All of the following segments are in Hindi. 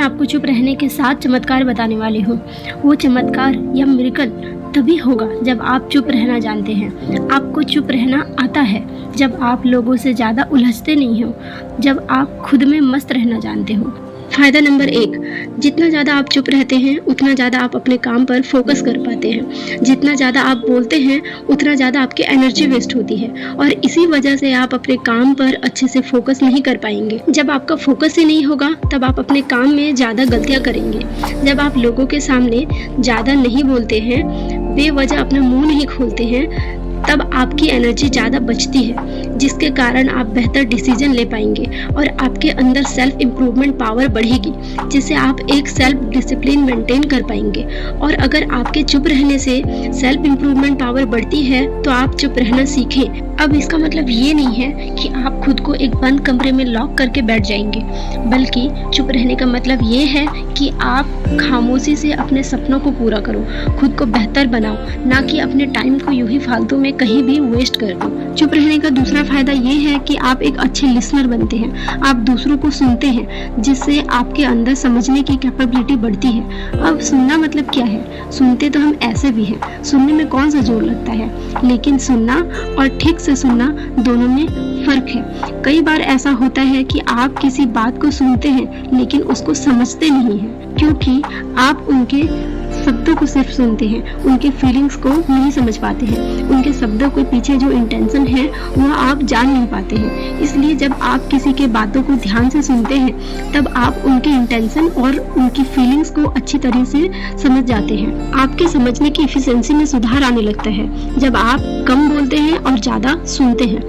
आपको चुप रहने के 7 चमत्कार बताने वाली हूँ। वो चमत्कार या मिरेकल तभी होगा जब आप चुप रहना जानते हैं। आपको चुप रहना आता है जब आप लोगों से ज़्यादा उलझते नहीं हो, जब आप खुद में मस्त रहना जानते हो। फ़ायदा नंबर 1, जितना ज़्यादा आप चुप रहते हैं उतना ज़्यादा आप अपने काम पर फोकस कर पाते हैं। जितना ज़्यादा आप बोलते हैं उतना ज़्यादा आपकी एनर्जी वेस्ट होती है और इसी वजह से आप अपने काम पर अच्छे से फोकस नहीं कर पाएंगे। जब आपका फोकस ही नहीं होगा तब आप अपने काम में ज़्यादा गलतियाँ करेंगे। जब आप लोगों के सामने ज़्यादा नहीं बोलते हैं, बेवजह अपना मुंह नहीं खोलते हैं, तब आपकी एनर्जी ज़्यादा बचती है, जिसके कारण आप बेहतर डिसीजन ले पाएंगे और आपके अंदर सेल्फ इम्प्रूवमेंट पावर बढ़ेगी, जिससे आप एक सेल्फ डिसिप्लिन मेंटेन कर पाएंगे। और अगर आपके चुप रहने से सेल्फ इम्प्रूवमेंट पावर बढ़ती है तो आप चुप रहना सीखें। अब इसका मतलब ये नहीं है कि आप खुद को एक बंद कमरे में लॉक करके बैठ जाएंगे, बल्कि चुप रहने का मतलब ये है कि आप खामोशी से अपने सपनों को पूरा करो, खुद को बेहतर बनाओ, ना कि अपने टाइम को यूं ही फालतू में कहीं भी वेस्ट कर दो। चुप रहने का दूसरा फायदा ये है कि आप एक अच्छे लिसनर बनते हैं। आप दूसरों को सुनते हैं, जिससे आपके अंदर समझने की कैपेबिलिटी बढ़ती है। अब सुनना मतलब क्या है? सुनते तो हम ऐसे भी हैं, सुनने में कौन सा जोर लगता है, लेकिन सुनना और ठीक से सुनना दोनों में फर्क है। कई बार ऐसा होता है कि आप किसी बात को सुनते हैं लेकिन उसको समझते नहीं हैं, क्योंकि आप उनके शब्दों को सिर्फ सुनते हैं, उनके फीलिंग्स को नहीं समझ पाते हैं। उनके शब्दों के पीछे जो इंटेंशन है वह आप जान नहीं पाते हैं। इसलिए जब आप किसी के बातों को ध्यान से सुनते हैं तब आप उनके इंटेंशन और उनकी फीलिंग्स को अच्छी तरह से समझ जाते हैं। आपके समझने की एफिशिएंसी में सुधार आने लगता है जब आप कम बोलते हैं और ज़्यादा सुनते हैं।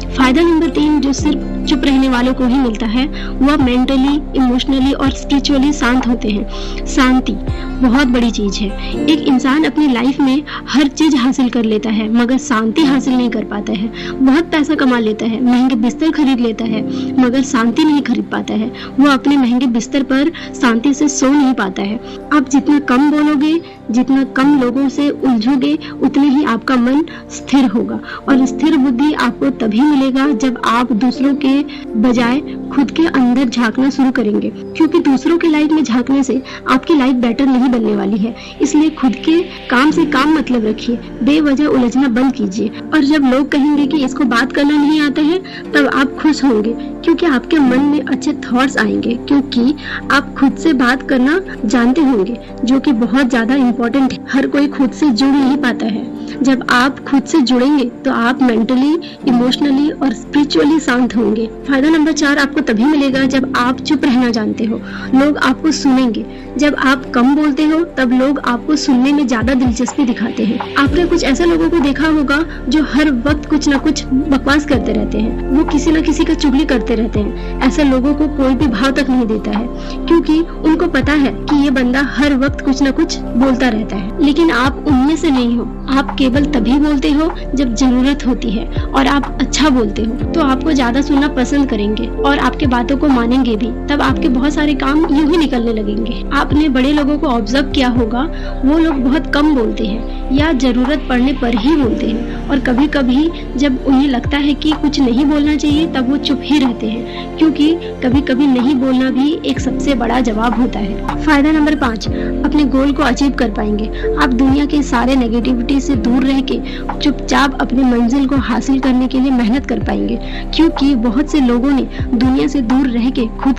फायदा नंबर 3 जो सिर्फ चुप रहने वालों को ही मिलता है, वह मेंटली, इमोशनली और स्पिरिचुअली शांत होते हैं। शांति बहुत बड़ी चीज है। एक इंसान अपनी लाइफ में हर चीज हासिल कर लेता है मगर शांति हासिल नहीं कर पाता है। बहुत पैसा कमा लेता है, महंगे बिस्तर खरीद लेता है, मगर शांति नहीं खरीद पाता है। वो अपने महंगे बिस्तर पर शांति से सो नहीं पाता है। आप जितना कम बोलोगे, जितना कम लोगों से उलझोगे, उतने ही आपका मन स्थिर होगा। और स्थिर बुद्धि आपको तभी मिलेगा जब आप दूसरों के बजाय खुद के अंदर झांकना शुरू करेंगे, क्योंकि दूसरों के लाइफ में झांकने से आपकी लाइफ बेटर नहीं बनने वाली है। इसलिए खुद के काम से काम मतलब रखिए, बेवजह उलझना बंद कीजिए। और जब लोग कहेंगे कि इसको बात करना नहीं आता है, तब आप खुश होंगे, क्योंकि आपके मन में अच्छे थॉट्स आएंगे, क्योंकि आप खुद से बात करना जानते होंगे, जो कि बहुत ज्यादा इम्पोर्टेंट है। हर कोई खुद से जुड़ नहीं पाता है। जब आप खुद से जुड़ेंगे तो आप मेंटली, इमोशनली और स्पिरिचुअली शांत होंगे। फायदा नंबर 4 आपको तभी मिलेगा जब आप चुप रहना जानते हो। लोग आपको सुनेंगे। जब आप कम बोलते हो तब लोग आपको सुनने में ज्यादा दिलचस्पी दिखाते हैं। आपने कुछ ऐसे लोगों को देखा होगा जो हर वक्त कुछ न कुछ बकवास करते रहते हैं। वो किसी न किसी का चुगली करते रहते हैं। ऐसे लोगों को कोई भी भाव तक नहीं देता है, क्योंकि उनको पता है कि ये बंदा हर वक्त कुछ न कुछ बोलता रहता है। लेकिन आप उनमें से नहीं हो। आप केवल तभी बोलते हो जब जरूरत होती है, और आप अच्छा बोलते हो तो आपको ज्यादा सुनना पसंद करेंगे और आपके बातों को मानेंगे भी। तब आपके बहुत सारे काम यूं ही निकलने लगेंगे। आपने बड़े लोगों को ऑब्जर्व किया होगा, वो लोग बहुत कम बोलते हैं या जरूरत पड़ने पर ही बोलते हैं, और कभी कभी जब उन्हें लगता है कि कुछ नहीं बोलना चाहिए तब वो चुप ही रहते हैं, क्योंकि कभी कभी नहीं बोलना भी एक सबसे बड़ा जवाब होता है। फायदा नंबर 5 अपने गोल को अचीव कर पाएंगे। आप दुनिया के सारे नेगेटिविटी से दूर रह के चुपचाप अपने मंजिल को हासिल करने के लिए मेहनत कर पाएंगे, क्योंकि बहुत से लोगों ने दुनिया से दूर रह के खुद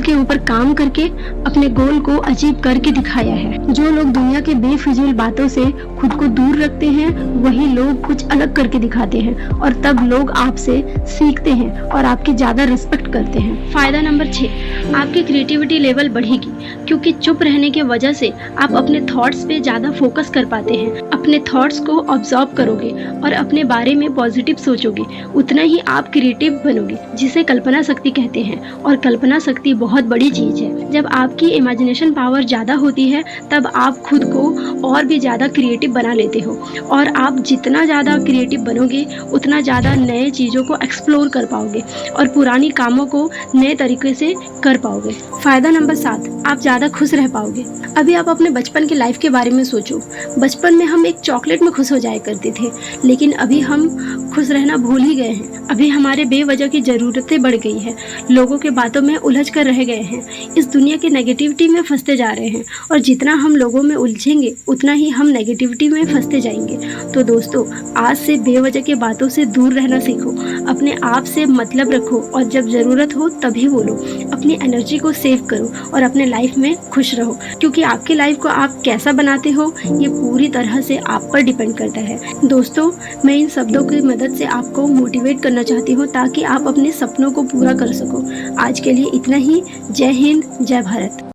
के ऊपर काम करके अपने गोल को अचीव करके दिखाया है। जो लोग दुनिया के बेफिजूल बातों से खुद को दूर रखते हैं, वही लोग कुछ अलग करके दिखाते हैं, और तब लोग आपसे सीखते हैं और आपकी ज्यादा रिस्पेक्ट करते हैं। फायदा नंबर 6 आपकी क्रिएटिविटी लेवल बढ़ेगी, क्योंकि चुप रहने की वजह से आप अपने थॉट्स पे ज्यादा फोकस कर पाते हैं। अपने थॉट्स को ऑब्जर्व करोगे और अपने बारे में पॉजिटिव सोचोगे, उतना ही आप क्रिएटिव बनोगे, जिसे कल्पना शक्ति कहते हैं। और कल्पना शक्ति बहुत बड़ी चीज है। जब आपकी इमेजिनेशन पावर ज्यादा होती है तब आप खुद को और भी ज्यादा क्रिएटिव बना लेते हो, और आप जितना ज्यादा क्रिएटिव बनोगे उतना ज्यादा नए चीजों को एक्सप्लोर कर पाओगे और पुरानी कामों को नए तरीके से कर पाओगे। फायदा नंबर 7 आप ज्यादा खुश रह पाओगे। अभी आप अपने बचपन की लाइफ के बारे में सोचो। बचपन में हम एक चॉकलेट में खुश हो जाया करते थे, लेकिन अभी हम खुश रहना भूल ही गए हैं। अभी हमारे बेवजह की ज़रूरतें बढ़ गई है, लोगों के बातों में उलझ कर रह गए हैं, इस दुनिया के नेगेटिविटी में फंसते जा रहे हैं और जितना हम लोगों में उलझेंगे उतना ही हम नेगेटिविटी में फंसते जाएंगे। तो दोस्तों, आज से बेवजह के बातों से दूर रहना सीखो, अपने आप से मतलब रखो और जब ज़रूरत हो तभी बोलो। अपनी एनर्जी को सेव करो और अपने लाइफ में खुश रहो, क्योंकि आपकी लाइफ को आप कैसा बनाते हो ये पूरी तरह से आप पर डिपेंड करता है। दोस्तों, मैं इन शब्दों की मदद से आपको मोटिवेट करना चाहती हूँ ताकि आप अपने सपनों को पूरा कर सको। आज के लिए इतना ही। जय हिंद, जय भारत।